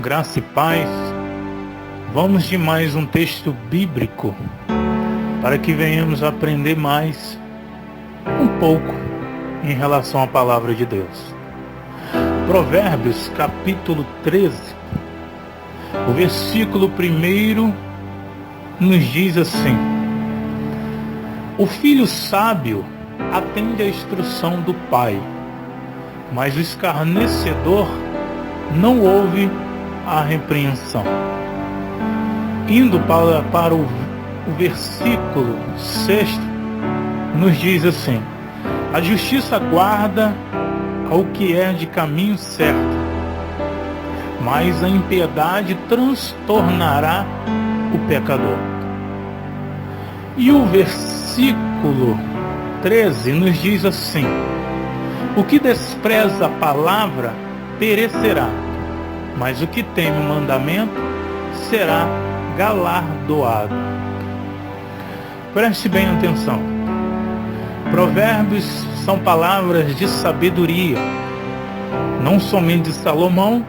Graça e paz. Vamos de mais um texto bíblico para que venhamos aprender mais um pouco em relação à palavra de Deus. Provérbios capítulo 13, o versículo 1 nos diz assim: o filho sábio atende à instrução do pai, mas o escarnecedor não ouve a repreensão. Indo para o versículo 6, nos diz assim: a justiça guarda ao que é de caminho certo, mas a impiedade transtornará o pecador. E o versículo 13 nos diz assim: o que despreza a palavra perecerá, mas o que teme o mandamento será galardoado. Preste bem atenção. Provérbios são palavras de sabedoria, não somente de Salomão,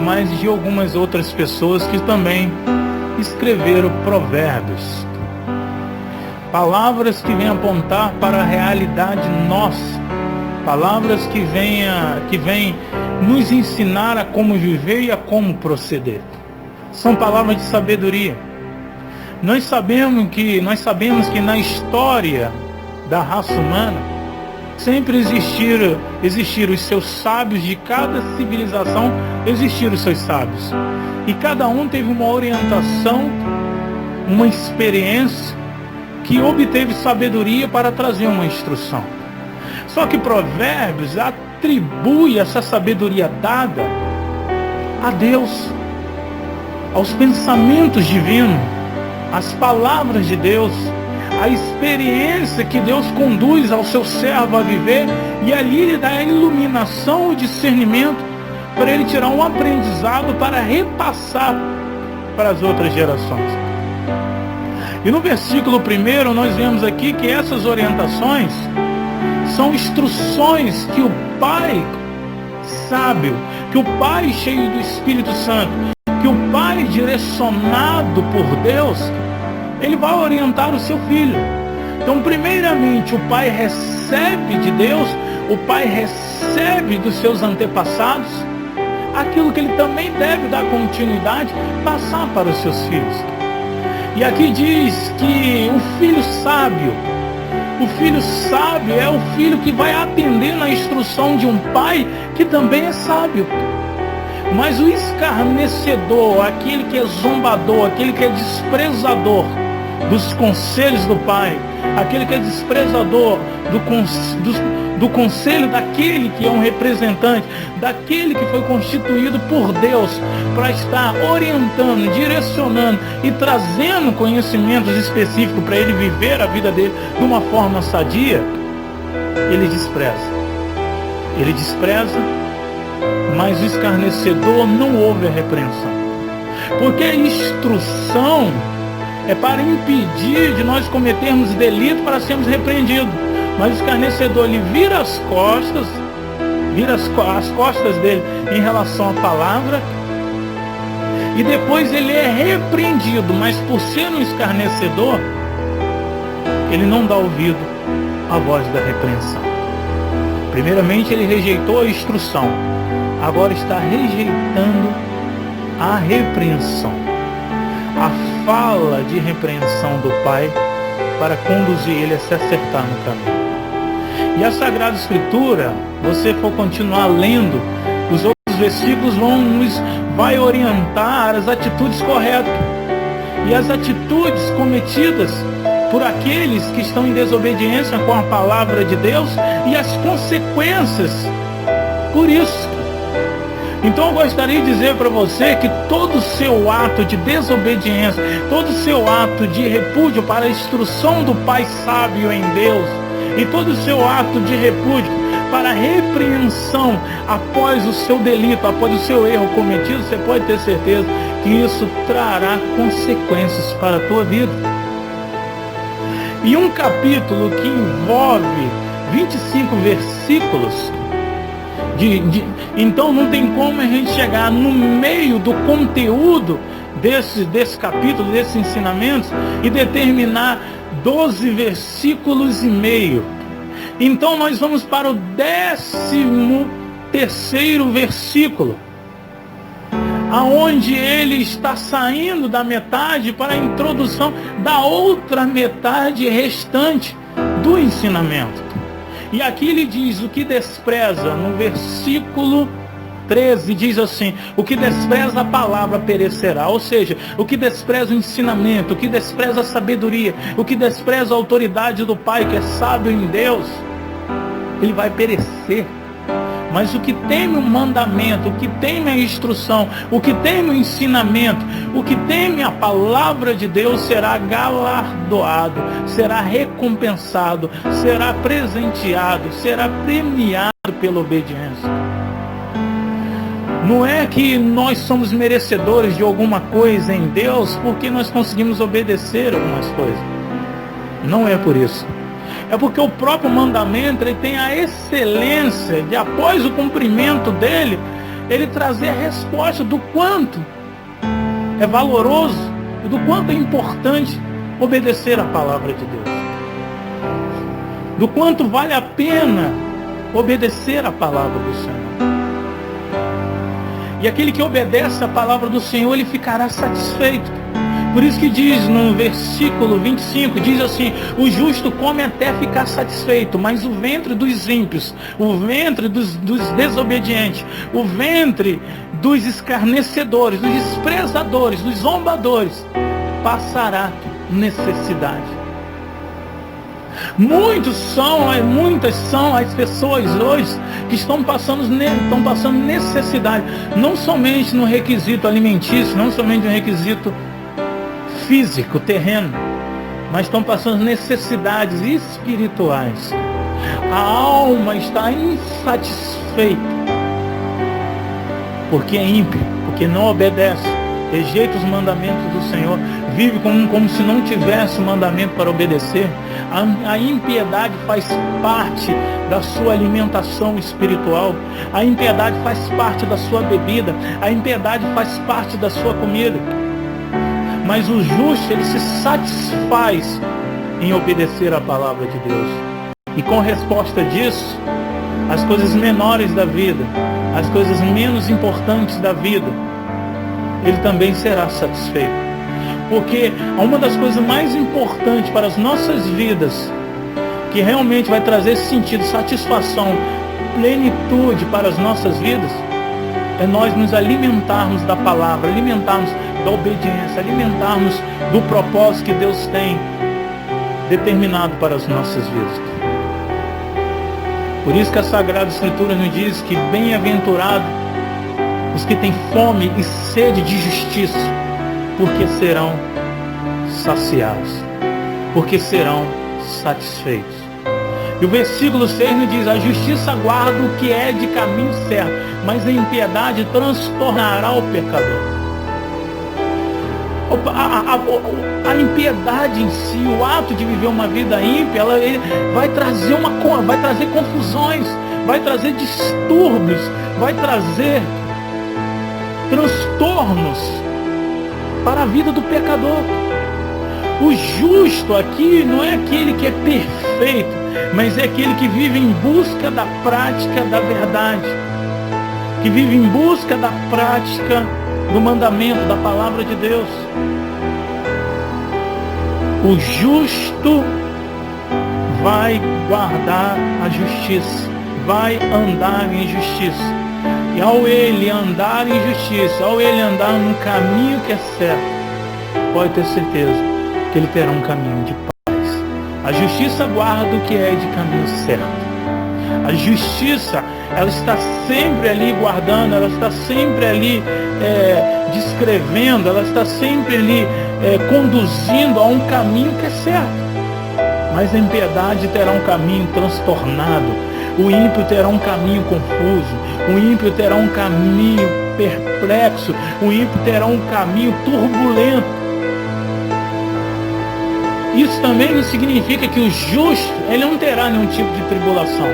mas de algumas outras pessoas que também escreveram provérbios. Palavras que vêm apontar para a realidade nossa, palavras que vêm nos ensinar a como viver e a como proceder. São palavras de sabedoria. Nós sabemos que na história da raça humana sempre existiram os seus sábios. De cada civilização existiram os seus sábios, e cada um teve uma orientação, uma experiência que obteve sabedoria para trazer uma instrução. Só que Provérbios atribui essa sabedoria dada a Deus, aos pensamentos divinos, às palavras de Deus, à experiência que Deus conduz ao seu servo a viver, e ali lhe dá a iluminação, o discernimento, para ele tirar um aprendizado para repassar para as outras gerações. E no versículo 1 nós vemos aqui que essas orientações são instruções que o Pai sábio, que o Pai cheio do Espírito Santo, que o Pai direcionado por Deus, ele vai orientar o seu filho. Então, primeiramente, o Pai recebe de Deus, o Pai recebe dos seus antepassados aquilo que ele também deve dar continuidade, passar para os seus filhos. E aqui diz que o filho sábio é o filho que vai atender na instrução de um pai que também é sábio. Mas o escarnecedor, aquele que é zombador, aquele que é desprezador dos conselhos do pai, aquele que é desprezador do conselho daquele que é um representante, daquele que foi constituído por Deus para estar orientando, direcionando e trazendo conhecimentos específicos para ele viver a vida dele de uma forma sadia, ele despreza, mas o escarnecedor não ouve a repreensão, porque a instrução é para impedir de nós cometermos delito para sermos repreendidos. Mas o escarnecedor, ele vira as costas dele em relação à palavra, e depois ele é repreendido, mas por ser um escarnecedor, ele não dá ouvido à voz da repreensão. Primeiramente ele rejeitou a instrução, agora está rejeitando a repreensão, a fala de repreensão do Pai para conduzir ele a se acertar no caminho. E a Sagrada Escritura, você for continuar lendo, os outros versículos vai orientar as atitudes corretas. E as atitudes cometidas por aqueles que estão em desobediência com a palavra de Deus e as consequências por isso. Então eu gostaria de dizer para você que todo o seu ato de desobediência, todo o seu ato de repúdio para a instrução do Pai sábio em Deus, e todo o seu ato de repúdio para a repreensão após o seu delito, após o seu erro cometido, você pode ter certeza que isso trará consequências para a tua vida. E um capítulo que envolve 25 versículos Então não tem como a gente chegar no meio do conteúdo desse capítulo, desses ensinamentos, e determinar 12 versículos e meio. Então nós vamos para o 13º versículo, aonde ele está saindo da metade para a introdução da outra metade restante do ensinamento. E aqui ele diz: o que despreza, no versículo 13, diz assim: o que despreza a palavra perecerá. Ou seja, o que despreza o ensinamento, o que despreza a sabedoria, o que despreza a autoridade do Pai, que é sábio em Deus, ele vai perecer. Mas o que teme o mandamento, o que teme a instrução, o que teme o ensinamento, o que teme a palavra de Deus será galardoado, será recompensado, será presenteado, será premiado pela obediência. Não é que nós somos merecedores de alguma coisa em Deus porque nós conseguimos obedecer algumas coisas. Não é por isso. É porque o próprio mandamento, ele tem a excelência de, após o cumprimento dele, ele trazer a resposta do quanto é valoroso e do quanto é importante obedecer a palavra de Deus. Do quanto vale a pena obedecer a palavra do Senhor. E aquele que obedece a palavra do Senhor, ele ficará satisfeito. Por isso que diz no versículo 25, diz assim: o justo come até ficar satisfeito, mas o ventre dos ímpios, o ventre dos desobedientes, o ventre dos escarnecedores, dos desprezadores, dos zombadores, passará necessidade. Muitas são as pessoas hoje que estão passando necessidade, não somente no requisito alimentício, não somente no requisito físico, terreno, mas estão passando necessidades espirituais. A alma está insatisfeita, porque é ímpio, porque não obedece, rejeita os mandamentos do Senhor, vive como se não tivesse o mandamento para obedecer. A impiedade faz parte da sua alimentação espiritual, a impiedade faz parte da sua bebida, a impiedade faz parte da sua comida. Mas o justo, ele se satisfaz em obedecer a palavra de Deus. E com resposta disso, as coisas menores da vida, as coisas menos importantes da vida, ele também será satisfeito. Porque uma das coisas mais importantes para as nossas vidas, que realmente vai trazer sentido, satisfação, plenitude para as nossas vidas, é nós nos alimentarmos da palavra, alimentarmos da obediência, alimentarmos do propósito que Deus tem determinado para as nossas vidas. Por isso que a Sagrada Escritura nos diz que bem-aventurado os que têm fome e sede de justiça, porque serão saciados, porque serão satisfeitos. E o versículo 6 nos diz: a justiça guarda o que é de caminho certo, mas a impiedade transtornará o pecador. A impiedade em si, o ato de viver uma vida ímpia, ele vai trazer confusões, vai trazer distúrbios, vai trazer transtornos para a vida do pecador. O justo aqui não é aquele que é perfeito, mas é aquele que vive em busca da prática da verdade, que vive em busca da prática do mandamento, da palavra de Deus. O justo vai guardar a justiça, vai andar em justiça. E ao ele andar em justiça, ao ele andar num caminho que é certo, pode ter certeza que ele terá um caminho de paz. A justiça guarda o que é de caminho certo. A justiça, ela está sempre ali guardando, ela está sempre ali descrevendo, ela está sempre ali conduzindo a um caminho que é certo. Mas a impiedade terá um caminho transtornado, o ímpio terá um caminho confuso, o ímpio terá um caminho perplexo, o ímpio terá um caminho turbulento. Isso também não significa que o justo, ele não terá nenhum tipo de tribulação.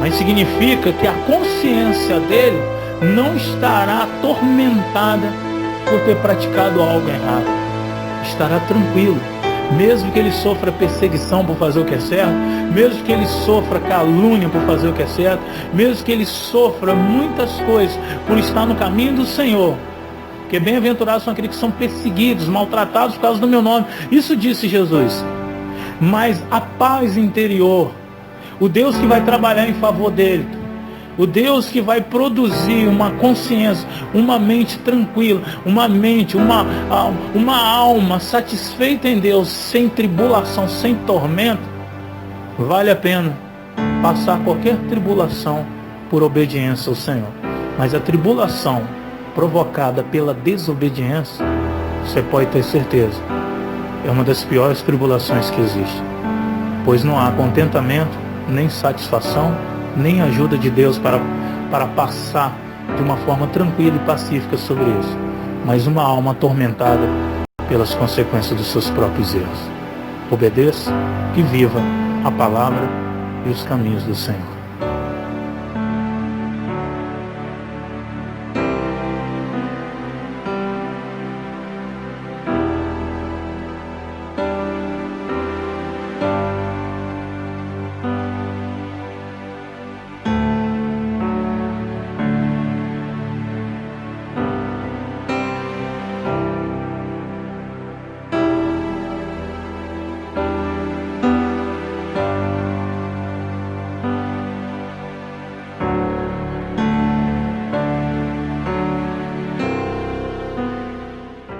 mas significa que a consciência dele não estará atormentada por ter praticado algo errado. Estará tranquilo, mesmo que ele sofra perseguição por fazer o que é certo, mesmo que ele sofra calúnia por fazer o que é certo, mesmo que ele sofra muitas coisas por estar no caminho do Senhor. Porque bem-aventurados são aqueles que são perseguidos, maltratados por causa do meu nome. Isso disse Jesus. Mas a paz interior, o Deus que vai trabalhar em favor dele, o Deus que vai produzir uma consciência, uma mente tranquila, uma mente, uma alma satisfeita em Deus, sem tribulação, sem tormento, vale a pena passar qualquer tribulação por obediência ao Senhor. Mas a tribulação provocada pela desobediência, você pode ter certeza, é uma das piores tribulações que existe, pois não há contentamento, nem satisfação, nem ajuda de Deus para passar de uma forma tranquila e pacífica sobre isso, mas uma alma atormentada pelas consequências dos seus próprios erros. Obedeça e viva a palavra e os caminhos do Senhor.